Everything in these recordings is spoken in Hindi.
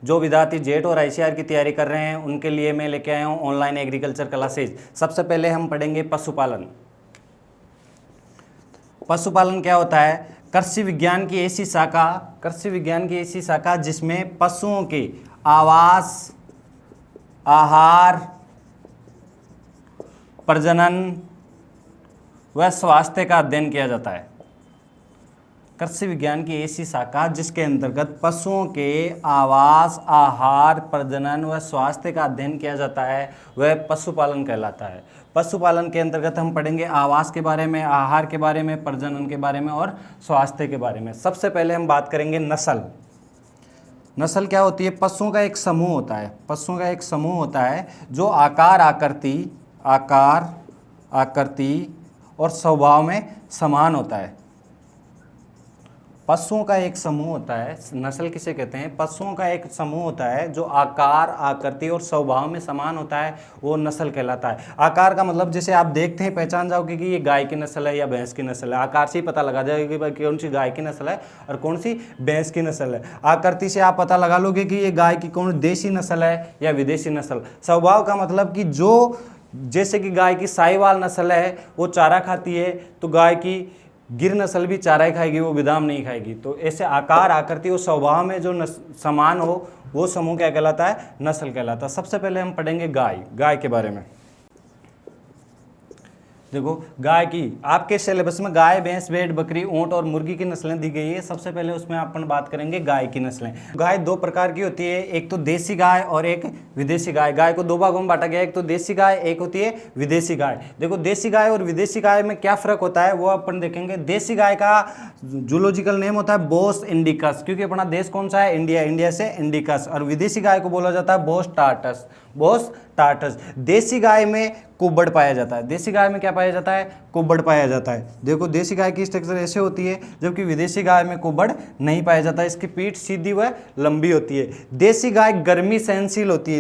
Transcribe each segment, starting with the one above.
जो विद्यार्थी जेट और आईसीआर की तैयारी कर रहे हैं उनके लिए मैं लेके आया हूँ ऑनलाइन एग्रीकल्चर क्लासेज। सबसे पहले हम पढ़ेंगे पशुपालन। पशुपालन क्या होता है? कृषि विज्ञान की ऐसी शाखा जिसमें पशुओं के आवास, आहार, प्रजनन व स्वास्थ्य का अध्ययन किया जाता है। कृषि विज्ञान की ऐसी शाखा जिसके अंतर्गत पशुओं के आवास, आहार, प्रजनन व स्वास्थ्य का अध्ययन किया जाता है वह पशुपालन कहलाता है। पशुपालन के अंतर्गत हम पढ़ेंगे आवास के बारे में, आहार के बारे में, प्रजनन के बारे में और स्वास्थ्य के बारे में। सबसे पहले हम बात करेंगे नस्ल। नस्ल क्या होती है? पशुओं का एक समूह होता है जो आकार, आकृति और स्वभाव में समान होता है। पशुओं का एक समूह होता है, नस्ल किसे कहते हैं? पशुओं का एक समूह होता है जो आकार, आकृति और स्वभाव में समान होता है, वो नस्ल कहलाता है। आकार का मतलब जैसे आप देखते हैं पहचान जाओगे कि ये गाय की नस्ल है या भैंस की नस्ल है। आकार से ही पता लगा जाएगा कि भाई कौन सी गाय की नस्ल है और कौन सी भैंस की नस्ल है। आकृति से आप पता लगा लोगे कि ये गाय की कौन देसी नस्ल है या विदेशी नस्ल। स्वभाव का मतलब कि जो जैसे कि गाय की साहिवाल नस्ल है वो चारा खाती है, तो गाय की गिर नस्ल भी चारा ही खाएगी, वो बादाम नहीं खाएगी। तो ऐसे आकार, आकृति और स्वभाव में जो समान हो वो समूह क्या कहलाता है? नस्ल कहलाता है। सबसे पहले हम पढ़ेंगे गाय के बारे में। देखो गाय की आपके सिलेबस में गाय, भैंस, भेड़, बकरी, ऊंट और मुर्गी की नस्लें दी गई है। सबसे पहले उसमें अपन बात करेंगे गाय की नस्लें। गाय दो प्रकार की होती है, एक तो देसी गाय और एक विदेशी गाय। गाय को दो भागों में बांटा गया, एक तो देसी गाय, एक होती है विदेशी गाय। देखो देसी गाय और विदेशी गाय में क्या फर्क होता है वो अपन देखेंगे। देसी गाय का जूलॉजिकल नेम होता है बोस इंडिकस, क्योंकि अपना देश कौन सा है? इंडिया से इंडिकस। और विदेशी गाय को बोला जाता है बोस टार्टस। देसी गाय में कुब्बड़ पाया जाता है। देसी गाय में क्या पाया जाता है? कुब्बड़ पाया जाता है। देखो देसी गाय की स्ट्रक्चर ऐसे होती है, जबकि विदेशी गाय में कुब्बड़ नहीं पाया जाता। इसकी पीठ सीधी व लंबी होती है। देसी गाय गर्मी सहनशील होती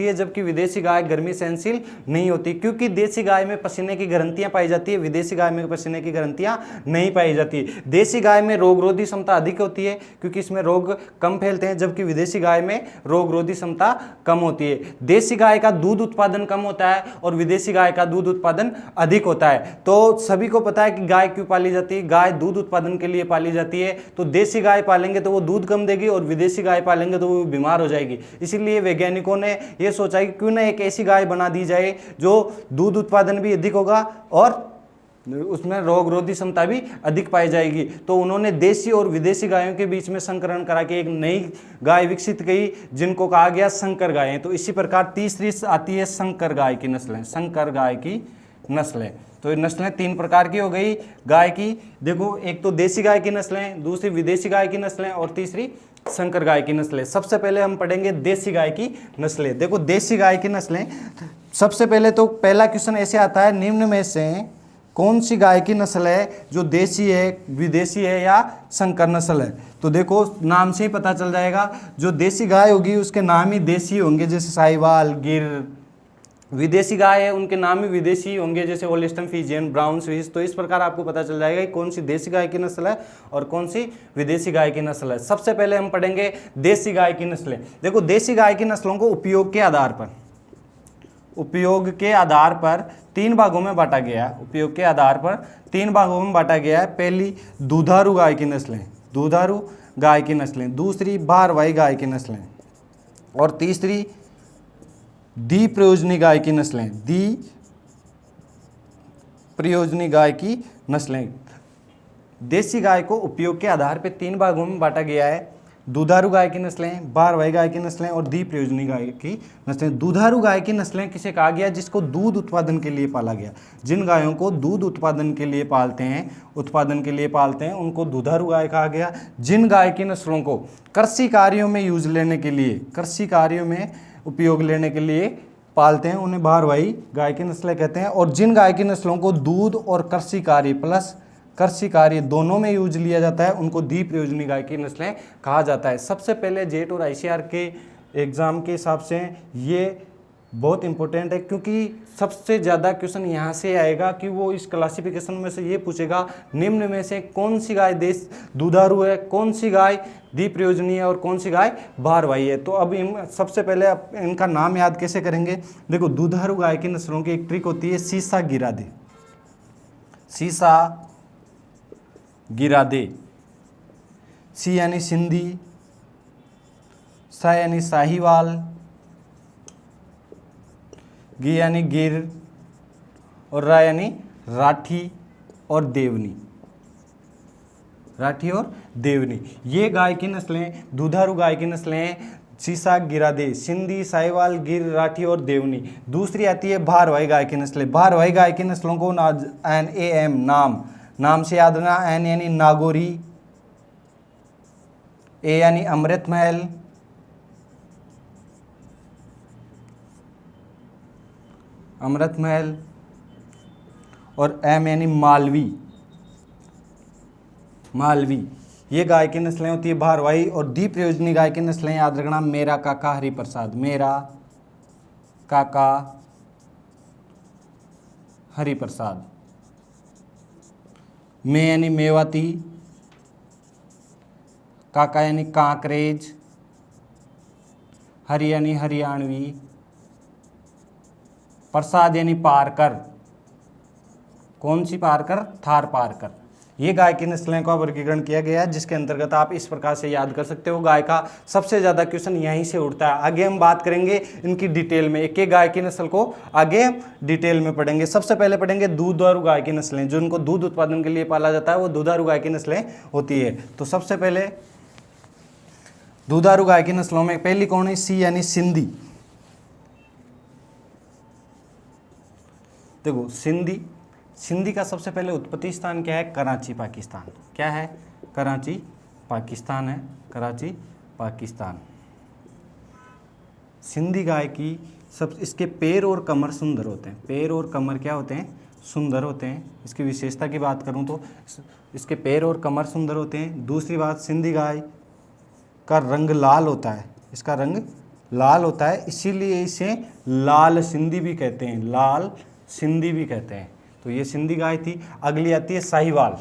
है, जबकि विदेशी गाय गर्मी सहनशील नहीं होती, क्योंकि देसी गाय में पसीने की ग्रंथियां पाई जाती है, विदेशी गाय में पसीने की ग्रंथियां नहीं पाई जाती। देसी गाय में रोगरोधी क्षमता अधिक होती है, क्योंकि इसमें रोग कम फैलते हैं, जबकि विदेशी गाय में रोगरोधी क्षमता कम होती है। देसी गाय का दूध उत्पादन कम होता है और विदेशी गाय का दूध उत्पादन अधिक होता है। तो सभी को पता है कि गाय क्यों पाली जाती है? गाय दूध उत्पादन के लिए पाली जाती है। तो देसी गाय पालेंगे तो वो दूध कम देगी और विदेशी गाय पालेंगे तो वो बीमार हो जाएगी। इसीलिए वैज्ञानिकों ने ये सोचा कि क्यों ना एक ऐसी गाय बना दी जाए जो दूध उत्पादन भी अधिक होगा और उसमें रोगरोधी क्षमता भी अधिक पाई जाएगी। तो उन्होंने देसी और विदेशी गायों के बीच में संकरण करा के एक नई गाय विकसित की, जिनको कहा गया संकर गायें। तो इसी प्रकार तीसरी आती है संकर गाय की नस्लें। तो ये नस्लें तीन प्रकार की हो गई गाय की। देखो एक तो देसी गाय की नस्लें, दूसरी विदेशी गाय की नस्लें और तीसरी संकर गाय की नस्लें। सबसे पहले हम पढ़ेंगे देसी गाय की नस्लें। देखो देसी गाय की नस्लें, सबसे पहले तो पहला क्वेश्चन ऐसे आता है, निम्न में से कौन सी गाय की नस्ल है जो देसी है, विदेशी है या संकर नस्ल है? तो देखो नाम से ही पता चल जाएगा, जो देसी गाय होगी उसके नाम ही देसी होंगे, जैसे साहिवाल, गिर। विदेशी गाय है उनके नाम ही विदेशी होंगे, जैसे होल्स्टाइन फ्रीजियन, ब्राउन स्विस। तो इस प्रकार आपको पता चल जाएगा कि कौन सी देसी गाय की नस्ल है और कौन सी विदेशी गाय की नस्ल है। सबसे पहले हम पढ़ेंगे देसी गाय की नस्लें। देखो देसी गाय की नस्लों को उपयोग के आधार पर तीन भागों में बांटा गया है। पहली दुधारू गाय की नस्लें, दूसरी भारवाही गाय की नस्लें और तीसरी द्विप्रयोजनी गाय की नस्लें। देसी गाय को उपयोग के आधार पर तीन भागों में बांटा गया है, दुधारू गाय की नस्लें, भारवाही गाय की नस्लें और द्विप्रयोजनी गाय की नस्लें। दुधारू गाय की नस्लें किसे कहा गया? जिसको दूध उत्पादन के लिए पाला गया। जिन गायों को दूध उत्पादन के लिए पालते हैं उनको दुधारू गाय कहा गया। जिन गाय की नस्लों को कृषि कार्यों में उपयोग लेने के लिए पालते हैं उन्हें भारवाही गाय की नस्लें कहते हैं। और जिन गाय की नस्लों को दूध और कृषि कार्य दोनों में यूज लिया जाता है उनको द्विप्रयोजनी गाय की नस्लें कहा जाता है। सबसे पहले जेट और आईसीआर के एग्जाम के हिसाब से ये बहुत इंपॉर्टेंट है, क्योंकि सबसे ज़्यादा क्वेश्चन यहाँ से आएगा कि वो इस क्लासिफिकेशन में से ये पूछेगा निम्न में से कौन सी गाय देश दुधारू है, कौन सी गाय द्विप्रयोजनीय है और कौन सी गाय भारवाही है। तो अब सबसे पहले आप इनका नाम याद कैसे करेंगे। देखो, दुधारू गाय की नस्लों की एक ट्रिक होती है सीसा गिरादे, सीसा गिरादे, सी यानी सिंधी, सा यानी साहिवाल, गी यानी गिर और रा यानी राठी और देवनी, राठी और देवनी। ये गाय की नस्लें, दुधारू गाय की नस्लें सीसा गिरादे, सिंधी, साहिवाल, गिर, राठी और देवनी। दूसरी आती है भारवाही गाय की नस्लें। भारवाही गाय की नस्लों को NAM नाम से याद रखना। N यानी नागौरी, A यानी अमृत महल, अमृत महल और M यानी मालवी, मालवी। ये गाय की नस्लें होती है भारवाही। और द्विप्रयोजनी गाय की नस्लें याद रखना, मेरा काका हरिप्रसाद, मेरा काका हरिप्रसाद, मे यानी मेवाती, काका यानी कांकरेज, हरि यानी हरियाणवी, प्रसाद यानी पारकर, कौन सी पारकर, थार पारकर। ये गाय की नस्लें का वर्गीकरण किया गया है, जिसके अंतर्गत आप इस प्रकार से याद कर सकते हो। गाय का सबसे ज्यादा क्वेश्चन यहीं से उठता है। आगे हम बात करेंगे इनकी डिटेल में, एक एक गाय की नस्ल को आगे डिटेल में पढ़ेंगे। सबसे पहले पढ़ेंगे दुधारू गाय की नस्लें, जो इनको दूध उत्पादन के लिए पाला जाता है वो दुधारू गाय की नस्लें होती है। तो सबसे पहले दुधारू गाय की नस्लों में पहली कौन है, सी यानी सिंधी। देखो, सिंधी का सबसे पहले उत्पत्ति स्थान क्या है, कराची पाकिस्तान। क्या है, कराची पाकिस्तान है, कराची पाकिस्तान। सिंधी गाय की सब इसके पैर और कमर सुंदर होते हैं, पैर और कमर क्या होते हैं, सुंदर होते हैं। इसकी विशेषता की बात करूं तो इसके पैर और कमर सुंदर होते हैं। दूसरी बात, सिंधी गाय का रंग लाल होता है, इसका रंग लाल होता है, इसीलिए इसे लाल सिंधी भी कहते हैं, लाल सिंधी भी कहते हैं। तो ये सिंधी गाय थी। अगली आती है साहिवाल।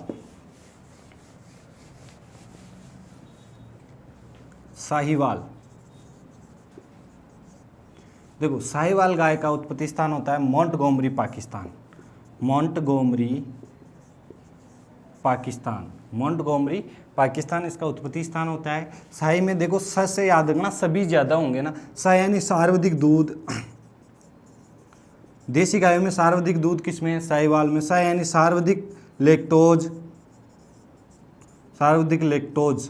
साहिवाल, देखो साहिवाल गाय का उत्पत्ति स्थान होता है Montgomery Pakistan, Montgomery Pakistan, Montgomery Pakistan इसका उत्पत्ति स्थान होता है। शाही में देखो स से याद रखना, सभी ज्यादा होंगे ना। स यानी सर्वाधिक दूध, देसी गायों में सर्वाधिक दूध किसमें, साहिवाल में। स यानी सर्वाधिक लैक्टोज, सर्वाधिक लैक्टोज,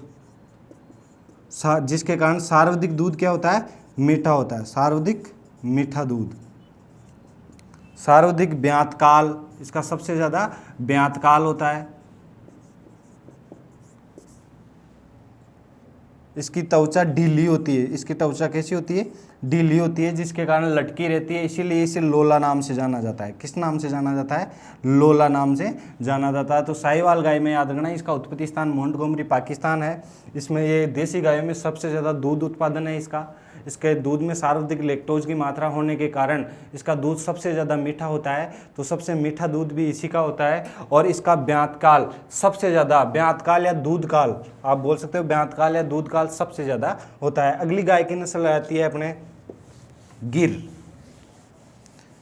जिसके कारण सर्वाधिक दूध क्या होता है, मीठा होता है, सर्वाधिक मीठा दूध। सर्वाधिक ब्यातकाल, इसका सबसे ज्यादा ब्यातकाल होता है। इसकी त्वचा ढीली होती है, इसकी त्वचा कैसी होती है, ढीली होती है, जिसके कारण लटकी रहती है, इसीलिए इसे लोला नाम से जाना जाता है। किस नाम से जाना जाता है, लोला नाम से जाना जाता है। तो साहिवाल गाय में याद रखना, इसका उत्पत्ति स्थान मोंटगोमरी पाकिस्तान है। इसमें ये देसी गायों में सबसे ज़्यादा दूध उत्पादन है इसका। इसके दूध में सर्वाधिक लैक्टोज की मात्रा होने के कारण इसका दूध सबसे ज़्यादा मीठा होता है। तो सबसे मीठा दूध भी इसी का होता है। और इसका ब्यातकाल सबसे ज़्यादा, ब्यातकाल या दूध काल आप बोल सकते हो, ब्यातकाल या दूध काल सबसे ज़्यादा होता है। अगली गाय की नस्ल आती है अपने गिर।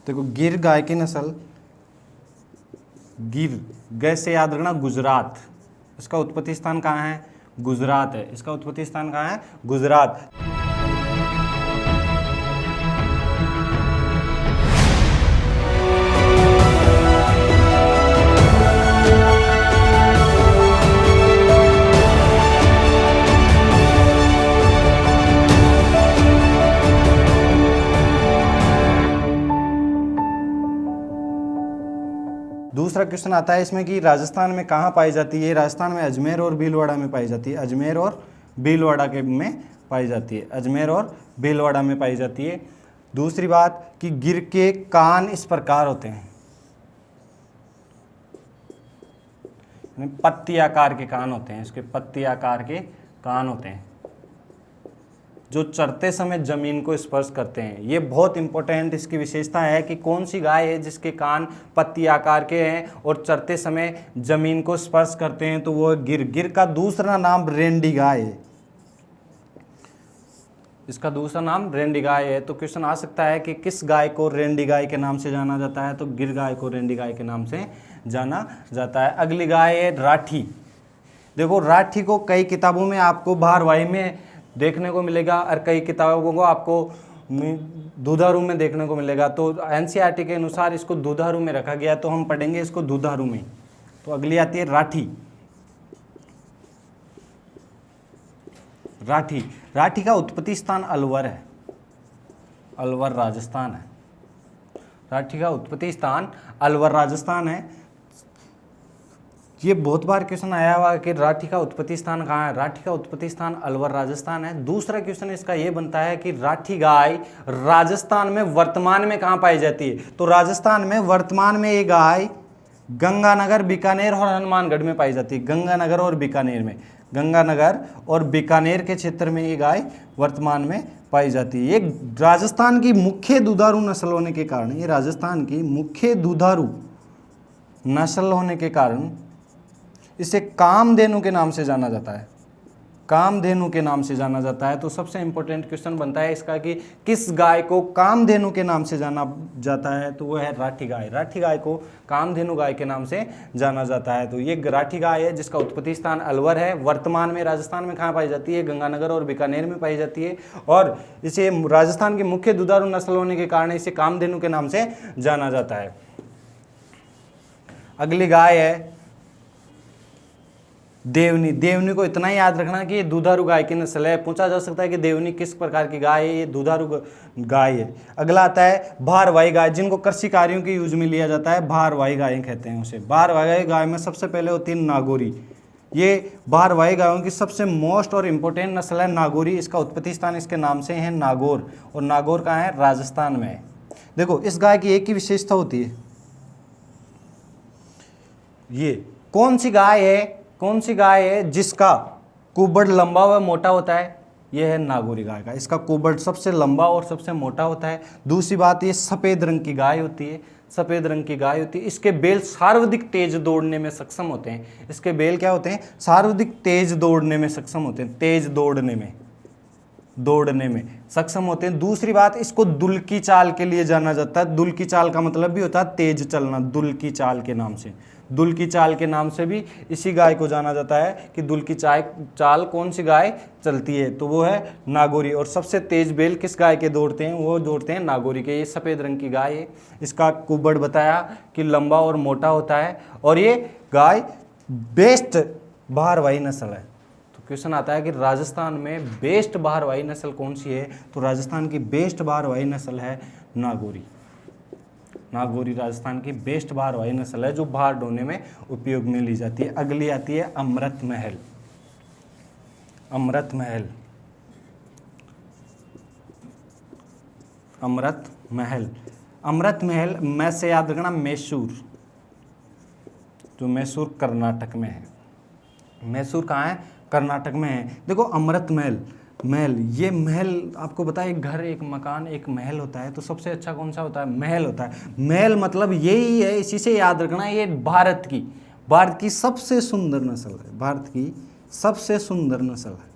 देखो गिर गाय की नस्ल, गिर गै से याद रखना गुजरात। इसका उत्पत्ति स्थान कहाँ है, गुजरात है। इसका उत्पत्ति स्थान कहाँ है, गुजरात। दूसरा क्वेश्चन आता है इसमें कि राजस्थान में कहाँ पाई जाती है। राजस्थान में अजमेर और भीलवाड़ा में पाई जाती है, अजमेर और भीलवाड़ा के में पाई जाती है, अजमेर और भीलवाड़ा में पाई जाती है। दूसरी बात कि गिर के कान इस प्रकार होते हैं, पत्ती आकार के कान होते हैं, इसके पत्ती आकार के कान होते हैं। जो चरते समय जमीन को स्पर्श करते हैं। ये बहुत इंपॉर्टेंट इसकी विशेषता है कि कौन सी गाय है जिसके कान पत्ती आकार के हैं और चरते समय जमीन को स्पर्श करते हैं, तो वो गिर। गिर का दूसरा नाम रेंडी गाय है, इसका दूसरा नाम रेंडी गाय है। तो क्वेश्चन आ सकता है कि किस गाय को रेंडी गाय के नाम से जाना जाता है, तो गिर गाय को रेंडी गाय के नाम से जाना जाता है। अगली गाय है राठी। देखो राठी को कई किताबों में आपको भारवाही में देखने को मिलेगा और कई किताबों को आपको दुधारू में देखने को मिलेगा। तो एनसीईआरटी के अनुसार इसको दुधारू में रखा गया, तो हम पढ़ेंगे इसको दुधारू में। तो अगली आती है राठी। राठी, राठी का उत्पत्ति स्थान अलवर है, अलवर राजस्थान है। राठी का उत्पत्ति स्थान अलवर राजस्थान है। ये बहुत बार क्वेश्चन आया हुआ कि राठी का उत्पत्ति स्थान कहाँ है, राठी का उत्पत्ति स्थान अलवर राजस्थान है। दूसरा क्वेश्चन इसका ये बनता है कि राठी गाय राजस्थान में वर्तमान में कहाँ पाई जाती है, तो राजस्थान में वर्तमान में ये गाय गंगानगर, बीकानेर और हनुमानगढ़ में पाई जाती है। गंगानगर और बीकानेर में, गंगानगर और बीकानेर के क्षेत्र में ये गाय वर्तमान में पाई जाती है। ये राजस्थान की मुख्य दुधारू नस्ल होने के कारण, ये राजस्थान की मुख्य दुधारू नस्ल होने के कारण इसे कामधेनु के नाम से जाना जाता है, कामधेनु के नाम से जाना जाता है। तो सबसे इंपॉर्टेंट क्वेश्चन बनता है इसका कि किस गाय को कामधेनु के नाम से जाना जाता है, तो वो है राठी गाय। राठी गाय को कामधेनु गाय के नाम से जाना जाता है। तो ये राठी गाय है जिसका उत्पत्ति स्थान अलवर है, वर्तमान में राजस्थान में कहाँ पाई जाती है, गंगानगर और बीकानेर में पाई जाती है, और इसे राजस्थान की मुख्य दुधारू नस्ल होने के कारण इसे कामधेनु के नाम से जाना जाता है। अगली गाय है देवनी। देवनी को इतना ही याद रखना कि ये दुधारू गाय की नस्ल है। पूछा जा सकता है कि देवनी किस प्रकार की गाय है, ये दुधारू गाय है। अगला आता है भारवाही गाय, जिनको कृषि कार्यों के यूज में लिया जाता है, भारवाही गायें कहते हैं उसे। भारवाही गाय में सबसे पहले होती है नागौरी। ये भारवाही गायों की सबसे मोस्ट और इम्पोर्टेंट नस्ल है नागौरी। इसका उत्पत्ति स्थान इसके नाम से है नागौर, और नागौर कहाँ है, राजस्थान में है। देखो इस गाय की एक ही विशेषता होती है, ये कौन सी गाय है, कौन सी गाय है जिसका कुबड़ लंबा व मोटा होता है, यह है नागौरी गाय का। इसका कुबड़ सबसे लंबा और सबसे मोटा होता है। दूसरी बात, ये सफ़ेद रंग की गाय होती है, सफ़ेद रंग की गाय होती है। इसके बैल सर्वाधिक तेज दौड़ने में सक्षम होते हैं। इसके बैल क्या होते हैं, सर्वाधिक तेज दौड़ने में सक्षम होते हैं, तेज दौड़ने में सक्षम होते हैं। दूसरी बात, इसको दुल की चाल के लिए जाना जाता है। दुल की चाल का मतलब भी होता है तेज चलना, दुल की चाल के नाम से। दुल की चाल के नाम से भी इसी गाय को जाना जाता है कि दुल की चाल कौन सी गाय चलती है, तो वो है नागौरी। और सबसे तेज बैल किस गाय के दौड़ते हैं, वो दौड़ते हैं नागौरी के। ये सफ़ेद रंग की गाय है। इसका कुबड़ बताया कि लंबा और मोटा होता है, और ये गाय बेस्ट भारवाही नस्ल है। तो क्वेश्चन आता है कि राजस्थान में बेस्ट भारवाही नस्ल कौन सी है, तो राजस्थान की बेस्ट भारवाही नस्ल है नागौरी। नागौरी राजस्थान की बेस्ट भारवाही नस्ल है जो भार ढोने में उपयोग में ली जाती है। अगली आती है अमृत महल। अमृत महल, अमृत महल, अमृत महल मैं से याद रखना मैसूर, जो मैसूर कर्नाटक में है। मैसूर कहाँ है, कर्नाटक में है। देखो अमृत महल, महल, ये महल आपको पता है, एक घर, एक मकान, एक महल होता है, तो सबसे अच्छा कौन सा होता है, महल होता है। महल मतलब यही है, इसी से याद रखना, ये भारत की सबसे सुंदर नस्ल है। भारत की सबसे सुंदर नस्ल है।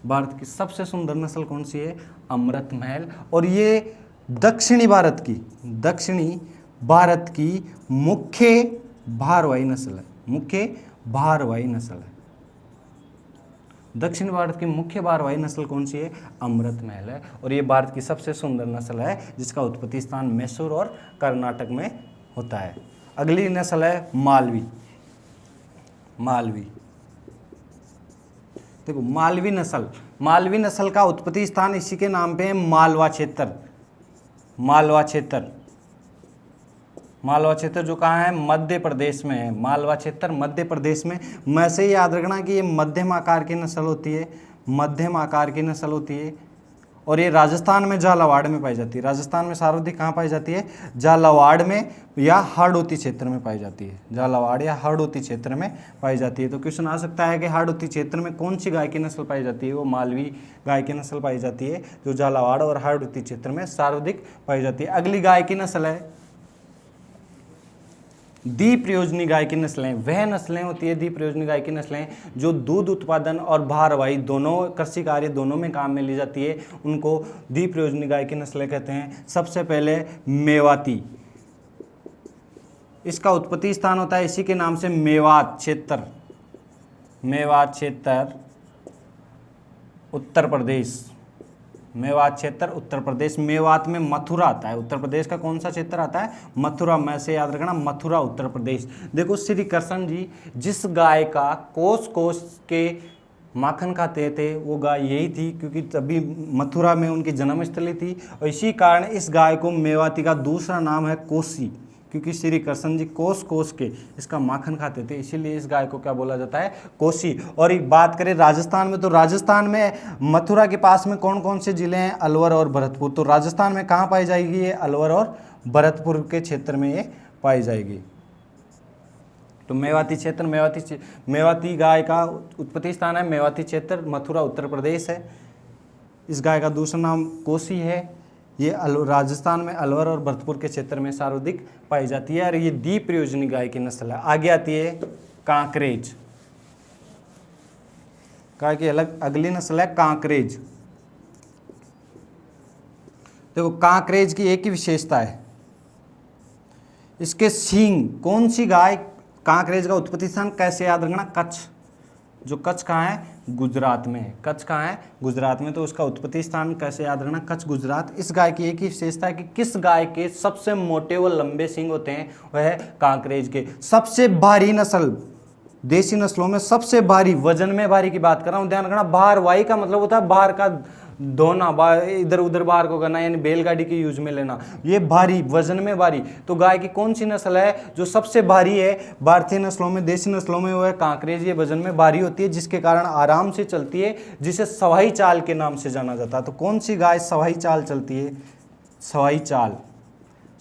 भारत की सबसे सुंदर नस्ल कौन सी है, अमृत महल। और ये दक्षिणी भारत की मुख्य भारवाही नस्ल है, मुख्य भारवाही नस्ल है। दक्षिण भारत की मुख्य भारवाही नस्ल कौन सी है, अमृत महल है। और ये भारत की सबसे सुंदर नस्ल है जिसका उत्पत्ति स्थान मैसूर और कर्नाटक में होता है। अगली नस्ल है मालवी। मालवी, देखो मालवी नस्ल का उत्पत्ति स्थान इसी के नाम पे है, मालवा क्षेत्र। मालवा क्षेत्र जो कहाँ है, मध्य प्रदेश में है। मालवा क्षेत्र मध्य प्रदेश में। मैं से याद रखना कि ये मध्यम आकार की नस्ल होती है, मध्यम आकार की नस्ल होती है। और ये राजस्थान में झालावाड़ में पाई जाती है। राजस्थान में सर्वाधिक कहाँ पाई जाती है? झालावाड़ में या हाड़ौती क्षेत्र में पाई जाती है। झालावाड़ या हाड़ौती क्षेत्र में पाई जाती है। तो क्वेश्चन आ सकता है कि हाड़ौती क्षेत्र में कौन सी गाय की नस्ल पाई जाती है? वो मालवी गाय की नस्ल पाई जाती है, जो झालावाड़ और हाड़ौती क्षेत्र में सर्वाधिक पाई जाती है। अगली गाय की नस्ल है द्विप्रयोजनी गाय की नस्लें। वह नस्लें होती है द्विप्रयोजनी गाय की नस्लें जो दूध उत्पादन और भारवाही दोनों कृषि कार्य दोनों में काम में ली जाती है, उनको द्विप्रयोजनी गाय की नस्लें कहते हैं। सबसे पहले मेवाती, इसका उत्पत्ति स्थान होता है इसी के नाम से मेवात क्षेत्र। मेवात क्षेत्र उत्तर प्रदेश, मेवात क्षेत्र उत्तर प्रदेश। मेवात में मथुरा आता है। उत्तर प्रदेश का कौन सा क्षेत्र आता है? मथुरा। में से याद रखना, मथुरा उत्तर प्रदेश। देखो श्री कृष्ण जी जिस गाय का कोस कोस के माखन खाते थे वो गाय यही थी, क्योंकि तभी मथुरा में उनकी जन्मस्थली थी। और इसी कारण इस गाय को मेवाती का दूसरा नाम है कोसी, क्योंकि श्री कृष्ण जी कोस कोस के इसका माखन खाते थे, इसीलिए इस गाय को क्या बोला जाता है? कोसी। और एक बात करें राजस्थान में, तो राजस्थान में मथुरा के पास में कौन कौन से जिले हैं? अलवर और भरतपुर। तो राजस्थान में कहाँ पाई जाएगी ये? अलवर और भरतपुर के क्षेत्र में ये पाई जाएगी। तो मेवाती क्षेत्र, मेवाती गाय का उत्पत्ति स्थान है मेवाती क्षेत्र, मथुरा उत्तर प्रदेश है। इस गाय का दूसरा नाम कोसी है। ये राजस्थान में अलवर और भरतपुर के क्षेत्र में सर्वाधिक पाई जाती है और ये द्विप्रयोजनी गाय की नस्ल है। आगे आती है कांकरेज। गाय की अगली नस्ल है कांकरेज। देखो कांकरेज की एक ही विशेषता है, इसके सींग। कौन सी गाय? कांकरेज का उत्पत्ति स्थान कैसे याद रखना? कच्छ। जो कच्छ कहाँ है? गुजरात में है। कच्छ कहाँ है? गुजरात में। तो उसका उत्पत्ति स्थान कैसे याद रखना? कच्छ, गुजरात। इस गाय की एक ही विशेषता है कि किस गाय के सबसे मोटे व लंबे सींग होते हैं? वह है कांकरेज के। सबसे भारी नस्ल, देसी नस्लों में सबसे भारी, वजन में भारी की बात कर रहा हूं, ध्यान रखना। भारवाही का मतलब होता है बाहर का धोना, इधर उधर बाहर को करना, यानी बैलगाड़ी के यूज में लेना। ये भारी, वजन में भारी। तो गाय की कौन सी नस्ल है जो सबसे भारी है भारतीय नस्लों में, देसी नस्लों में? वो है कांकरेज। ये वजन में भारी होती है, जिसके कारण आराम से चलती है, जिसे सवाई चाल के नाम से जाना जाता है। तो कौन सी गाय सवाई चाल चलती है? सवाई चाल,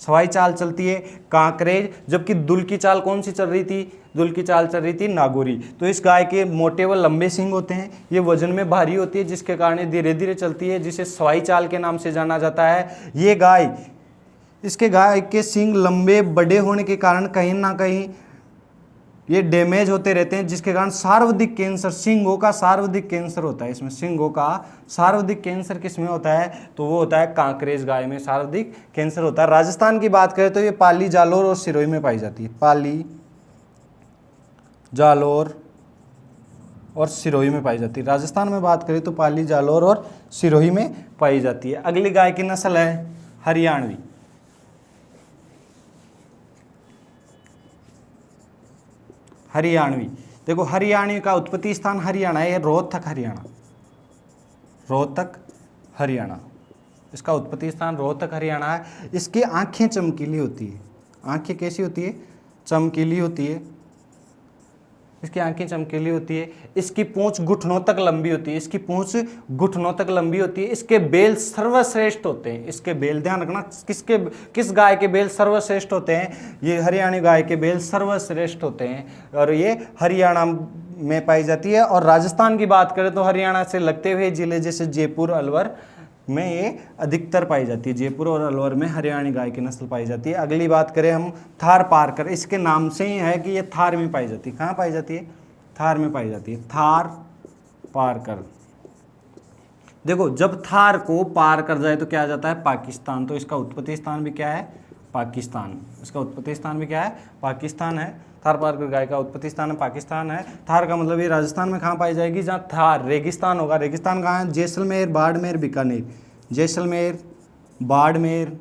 सवाई चाल चलती है कांकरेज। जबकि दुल की चाल कौन सी चल रही थी? दुल की चाल चल रही थी नागौरी। तो इस गाय के मोटे व लंबे सींग होते हैं, ये वजन में भारी होती है, जिसके कारण धीरे धीरे चलती है, जिसे सवाई चाल के नाम से जाना जाता है। ये गाय, इसके गाय के सींग लंबे बड़े होने के कारण कहीं ना कहीं ये डैमेज होते रहते हैं, जिसके कारण सर्वाधिक कैंसर, सींगों का सर्वाधिक कैंसर होता है। इसमें सींगों का सर्वाधिक कैंसर किसमें होता है? तो वो होता है कांकरेज गाय में सर्वाधिक कैंसर होता है। राजस्थान की बात करें तो ये पाली, जालोर और सिरोही में पाई जाती है। पाली, जालोर और सिरोही में पाई जाती है। राजस्थान में बात करें तो पाली, जालोर और सिरोही में पाई जाती है। अगली गाय की नस्ल है हरियाणवी। हरियाणवी, देखो हरियाणवी का उत्पत्ति स्थान हरियाणा है, रोहतक हरियाणा। रोहतक हरियाणा, इसका उत्पत्ति स्थान रोहतक हरियाणा है। इसकी आंखें चमकीली होती है। आंखें कैसी होती है? चमकीली होती है। इसकी आंखें चमकीली होती है। इसकी पूंछ घुटनों तक लंबी होती है। इसकी पूंछ घुटनों तक लंबी होती है। इसके बेल सर्वश्रेष्ठ होते हैं। इसके बेल, ध्यान रखना, किस गाय के बेल सर्वश्रेष्ठ होते हैं? ये हरियाणवी गाय के बेल सर्वश्रेष्ठ होते हैं और ये हरियाणा में पाई जाती है। और राजस्थान की बात करें तो हरियाणा से लगते हुए जिले जैसे जयपुर, अलवर में ये अधिकतर पाई जाती है। जयपुर और अलवर में हरियाणवी गाय की नस्ल पाई जाती है। अगली बात करें हम थार पारकर, इसके नाम से ही है कि ये थार में पाई जाती है। कहाँ पाई जाती है? थार में पाई जाती है। थार पारकर, देखो जब थार को पार कर जाए तो क्या आ जाता है? पाकिस्तान। तो इसका उत्पत्ति स्थान भी क्या है? पाकिस्तान। इसका उत्पत्ति स्थान भी क्या है? पाकिस्तान है। थार पारकर गाय का उत्पत्ति स्थान है पाकिस्तान है। थार का मतलब ये राजस्थान में कहाँ पाई जाएगी? जहाँ थार रेगिस्तान होगा। रेगिस्तान कहाँ है? जैसलमेर, बाड़मेर, बीकानेर। जैसलमेर, बाड़मेर,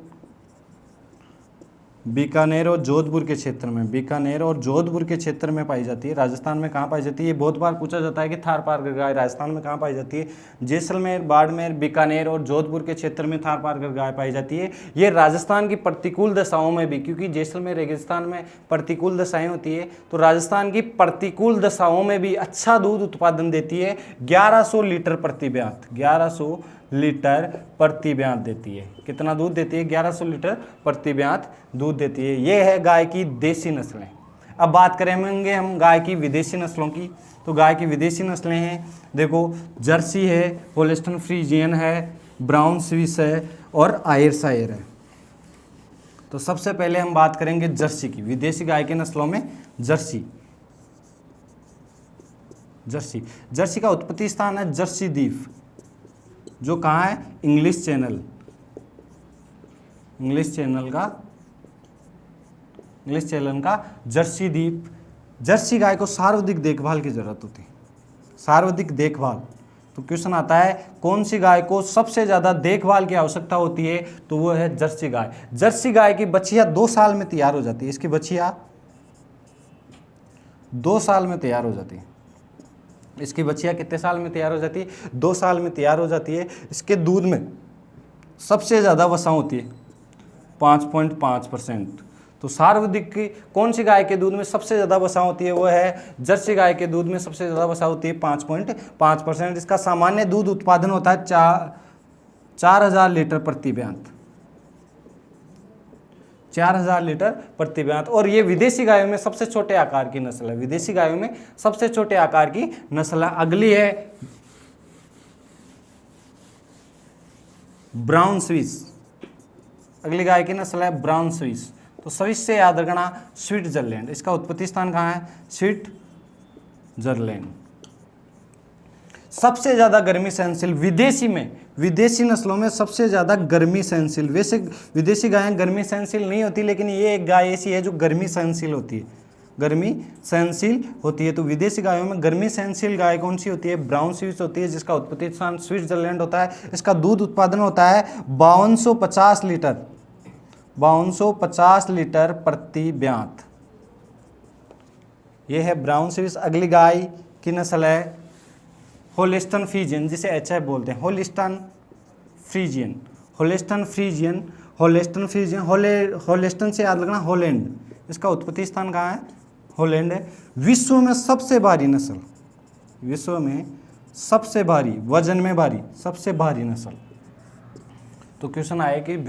बीकानेर और जोधपुर के क्षेत्र में, बीकानेर और जोधपुर के क्षेत्र में पाई जाती है। राजस्थान में कहाँ पाई जाती है? ये बहुत बार पूछा जाता है कि थार पारकर गाय राजस्थान में कहाँ पाई जाती है? जैसलमेर, बाड़मेर, बीकानेर और जोधपुर के क्षेत्र में थार पारकर गाय पाई जाती है। ये राजस्थान की प्रतिकूल दशाओं में भी, क्योंकि जैसलमेर रेगिस्तान में प्रतिकूल दशाएं होती है, तो राजस्थान की प्रतिकूल दशाओं में भी अच्छा दूध उत्पादन देती है। 1100 लीटर प्रति ब्यात, 1100 लीटर प्रति ब्यात देती है। कितना दूध देती है? 1100 लीटर प्रति ब्यात दूध देती है। ये है गाय की देसी नस्लें। अब बात करेंगे हम गाय की विदेशी नस्लों की। तो गाय की विदेशी नस्लें हैं, देखो जर्सी है, होल्स्टाइन फ्रीजियन है, ब्राउन स्विस है और आयरशायर है। तो सबसे पहले हम बात करेंगे जर्सी की। विदेशी गाय की नस्लों में जर्सी जर्सी का उत्पत्ति स्थान है जर्सी द्वीप, जो कहाँ है? इंग्लिश चैनल का जर्सी द्वीप। जर्सी गाय को सर्वाधिक देखभाल की जरूरत होती है, सर्वाधिक देखभाल। तो क्वेश्चन आता है कौन सी गाय को सबसे ज्यादा देखभाल की आवश्यकता होती है? तो वो है जर्सी गाय। जर्सी गाय की बछिया 2 साल में तैयार हो जाती है। इसकी बछिया 2 साल में तैयार हो जाती है। इसकी बछिया कितने साल में तैयार हो जाती है? 2 साल में तैयार हो जाती है। इसके दूध में सबसे ज़्यादा वसा होती है 5.5%। तो सर्वाधिक कौन सी गाय के दूध में सबसे ज़्यादा वसा होती है? वो है जर्सी गाय के दूध में सबसे ज़्यादा वसा होती है 5.5%। इसका सामान्य दूध उत्पादन होता है 4000 लीटर प्रति ब्यात, 4000 लीटर प्रति ब्यात। और ये विदेशी गायों में सबसे छोटे आकार की नस्ल है। विदेशी गायों में सबसे छोटे आकार की नस्ल है। अगली है ब्राउन स्विस। अगली गाय की नस्ल है ब्राउन स्विस। तो स्विस से याद रखना स्विट्जरलैंड। इसका उत्पत्ति स्थान कहाँ है? स्विट्जरलैंड। सबसे ज़्यादा गर्मी सहनशील विदेशी नस्लों में सबसे ज़्यादा गर्मी सहनशील। वैसे विदेशी गायें गर्मी सहनशील नहीं होती, लेकिन ये एक गाय ऐसी है जो गर्मी सहनशील होती है, गर्मी सहनशील होती है। तो विदेशी गायों में गर्मी सहनशील गाय कौन सी होती है? ब्राउन स्विस होती है, जिसका उत्पत्ति स्थान स्विट्जरलैंड होता है। इसका दूध उत्पादन होता है 5250 लीटर प्रति ब्यात। यह है ब्राउन स्विस। अगली गाय की नस्ल है होल्स्टाइन फ्रीजियन, जिसे HF बोलते हैं। होल्स्टाइन होल्स्टाइन से याद रखना हॉलैंड। इसका उत्पत्ति स्थान कहाँ है? हॉलैंड है। विश्व में सबसे भारी नस्ल, विश्व में सबसे भारी, वजन में भारी, सबसे भारी नस्ल। तो क्वेश्चन आए कि